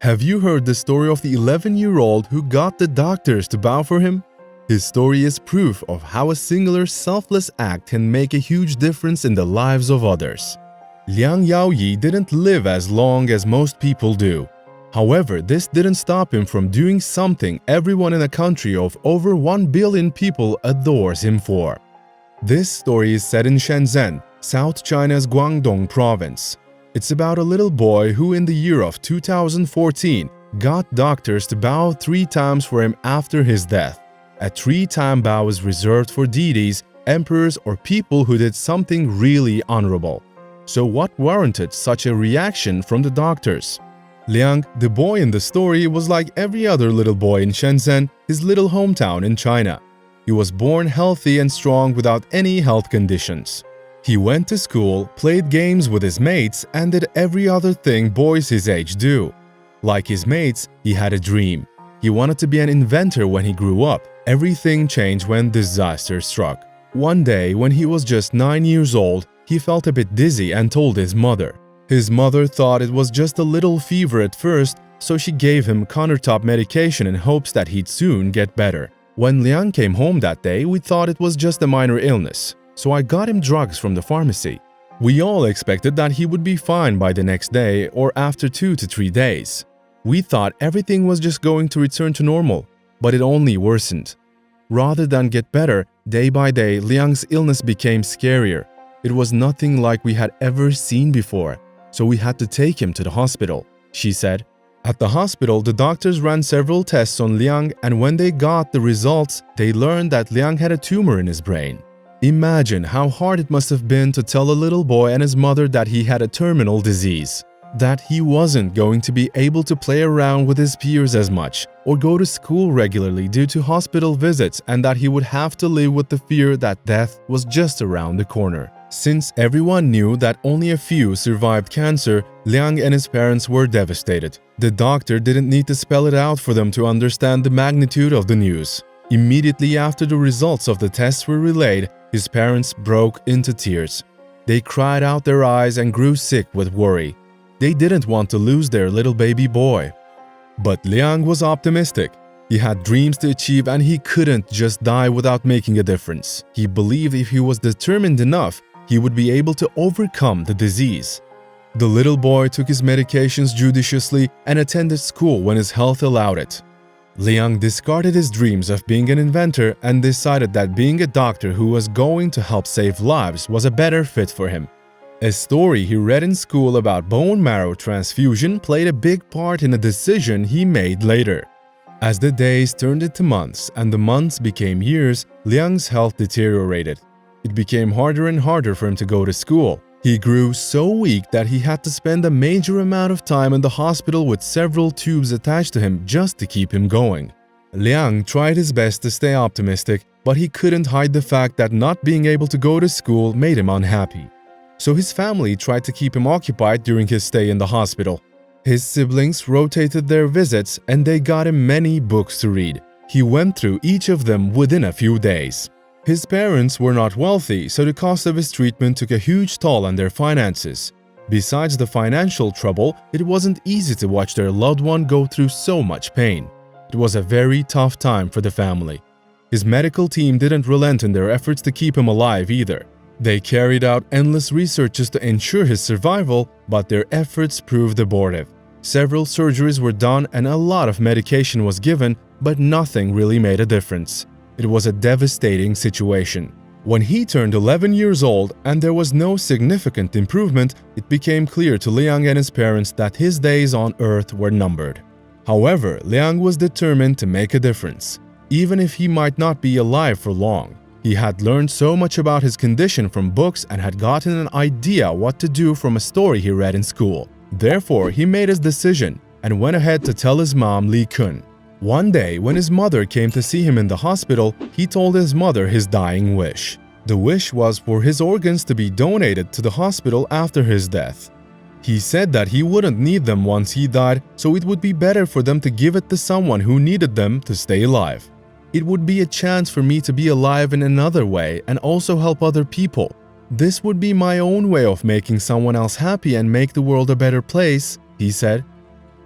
Have you heard the story of the 11-year-old who got the doctors to bow for him? His story is proof of how a singular selfless act can make a huge difference in the lives of others. Liang Yaoyi didn't live as long as most people do. However, this didn't stop him from doing something everyone in a country of over 1 billion people adores him for. This story is set in Shenzhen, South China's Guangdong province. It's about a little boy who in the year of 2014 got doctors to bow 3 times for him after his death. A 3-time bow is reserved for deities, emperors, or people who did something really honorable. So what warranted such a reaction from the doctors? Liang, the boy in the story, was like every other little boy in Shenzhen, his little hometown in China. He was born healthy and strong without any health conditions. He went to school, played games with his mates, and did every other thing boys his age do. Like his mates, he had a dream. He wanted to be an inventor when he grew up. Everything changed when disaster struck. One day, when he was just 9 years old, he felt a bit dizzy and told his mother. His mother thought it was just a little fever at first, so she gave him countertop medication in hopes that he'd soon get better. When Liang came home that day, we thought it was just a minor illness, so I got him drugs from the pharmacy. We all expected that he would be fine by the next day or after 2 to 3 days. We thought everything was just going to return to normal, but it only worsened. Rather than get better, day by day, Liang's illness became scarier. It was nothing like we had ever seen before, so we had to take him to the hospital, she said. At the hospital, the doctors ran several tests on Liang, and when they got the results, they learned that Liang had a tumor in his brain. Imagine how hard it must have been to tell a little boy and his mother that he had a terminal disease, that he wasn't going to be able to play around with his peers as much or go to school regularly due to hospital visits, and that he would have to live with the fear that death was just around the corner. Since everyone knew that only a few survived cancer, Liang and his parents were devastated. The doctor didn't need to spell it out for them to understand the magnitude of the news. Immediately after the results of the tests were relayed, his parents broke into tears. They cried out their eyes and grew sick with worry. They didn't want to lose their little baby boy. But Liang was optimistic. He had dreams to achieve and he couldn't just die without making a difference. He believed if he was determined enough, he would be able to overcome the disease. The little boy took his medications judiciously and attended school when his health allowed it. Liang discarded his dreams of being an inventor and decided that being a doctor who was going to help save lives was a better fit for him. A story he read in school about bone marrow transfusion played a big part in a decision he made later. As the days turned into months and the months became years, Liang's health deteriorated. It became harder and harder for him to go to school. He grew so weak that he had to spend a major amount of time in the hospital with several tubes attached to him just to keep him going. Liang tried his best to stay optimistic, but he couldn't hide the fact that not being able to go to school made him unhappy. So his family tried to keep him occupied during his stay in the hospital. His siblings rotated their visits and they got him many books to read. He went through each of them within a few days. His parents were not wealthy, so the cost of his treatment took a huge toll on their finances. Besides the financial trouble, it wasn't easy to watch their loved one go through so much pain. It was a very tough time for the family. His medical team didn't relent in their efforts to keep him alive either. They carried out endless researches to ensure his survival, but their efforts proved abortive. Several surgeries were done and a lot of medication was given, but nothing really made a difference. It was a devastating situation. When he turned 11 years old and there was no significant improvement, it became clear to Liang and his parents that his days on Earth were numbered. However, Liang was determined to make a difference, even if he might not be alive for long. He had learned so much about his condition from books and had gotten an idea what to do from a story he read in school. Therefore, he made his decision and went ahead to tell his mom, Li Kun. One day, when his mother came to see him in the hospital, he told his mother his dying wish. The wish was for his organs to be donated to the hospital after his death. He said that he wouldn't need them once he died, so it would be better for them to give it to someone who needed them to stay alive. It would be a chance for me to be alive in another way and also help other people. This would be my own way of making someone else happy and make the world a better place, he said.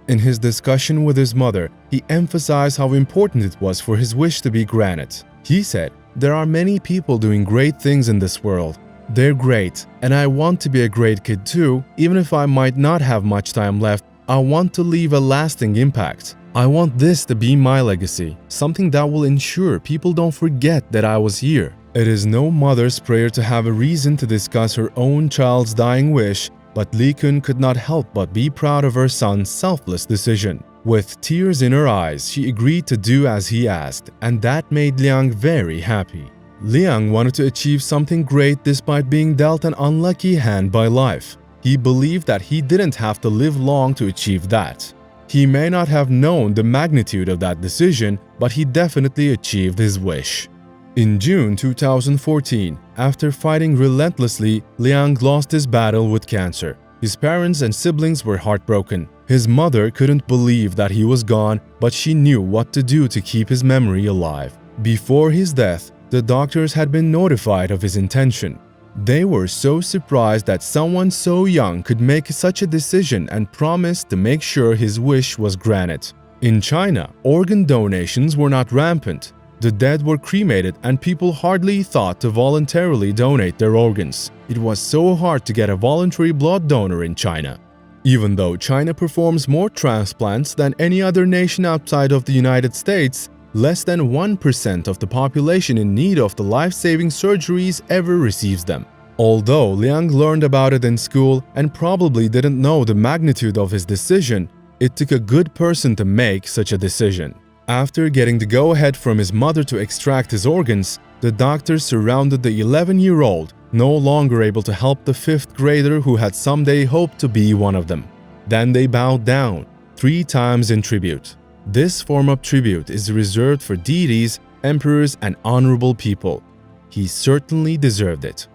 In his discussion with his mother, he emphasized how important it was for his wish to be granted. He said, "There are many people doing great things in this world. They're great, and I want to be a great kid too. Even if I might not have much time left, I want to leave a lasting impact. I want this to be my legacy, something that will ensure people don't forget that I was here." It is no mother's prayer to have a reason to discuss her own child's dying wish, but Lee Kun could not help but be proud of her son's selfless decision. With tears in her eyes, she agreed to do as he asked, and that made Liang very happy. Liang wanted to achieve something great despite being dealt an unlucky hand by life. He believed that he didn't have to live long to achieve that. He may not have known the magnitude of that decision, but he definitely achieved his wish. In June 2014, after fighting relentlessly, Liang lost his battle with cancer. His parents and siblings were heartbroken. His mother couldn't believe that he was gone, but she knew what to do to keep his memory alive. Before his death, the doctors had been notified of his intention. They were so surprised that someone so young could make such a decision and promised to make sure his wish was granted. In China, organ donations were not rampant. The dead were cremated and people hardly thought to voluntarily donate their organs. It was so hard to get a voluntary blood donor in China. Even though China performs more transplants than any other nation outside of the United States, less than 1% of the population in need of the life-saving surgeries ever receives them. Although Liang learned about it in school and probably didn't know the magnitude of his decision, it took a good person to make such a decision. After getting the go-ahead from his mother to extract his organs, the doctors surrounded the 11-year-old, no longer able to help the 5th grader who had someday hoped to be one of them. Then they bowed down 3 times in tribute. This form of tribute is reserved for deities, emperors, and honorable people. He certainly deserved it.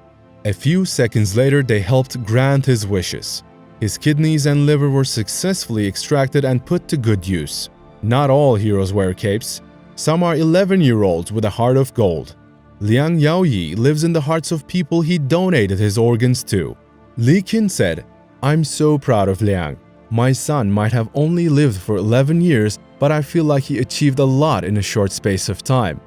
A few seconds later, they helped grant his wishes. His kidneys and liver were successfully extracted and put to good use. Not all heroes wear capes. Some are 11-year-olds with a heart of gold. Liang Yaoyi lives in the hearts of people he donated his organs to. Lee Kun said, "I'm so proud of Liang. My son might have only lived for 11 years, but I feel like he achieved a lot in a short space of time.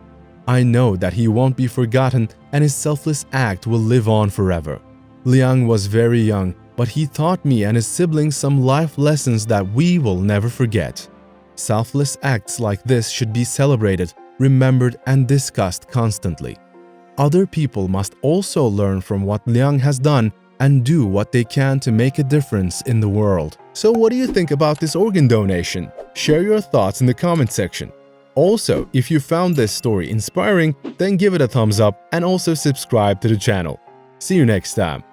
I know that he won't be forgotten and his selfless act will live on forever. Liang was very young, but he taught me and his siblings some life lessons that we will never forget." Selfless acts like this should be celebrated, remembered, and discussed constantly. Other people must also learn from what Liang has done and do what they can to make a difference in the world. So what do you think about this organ donation? Share your thoughts in the comment section. Also, if you found this story inspiring, then give it a thumbs up and also subscribe to the channel. See you next time.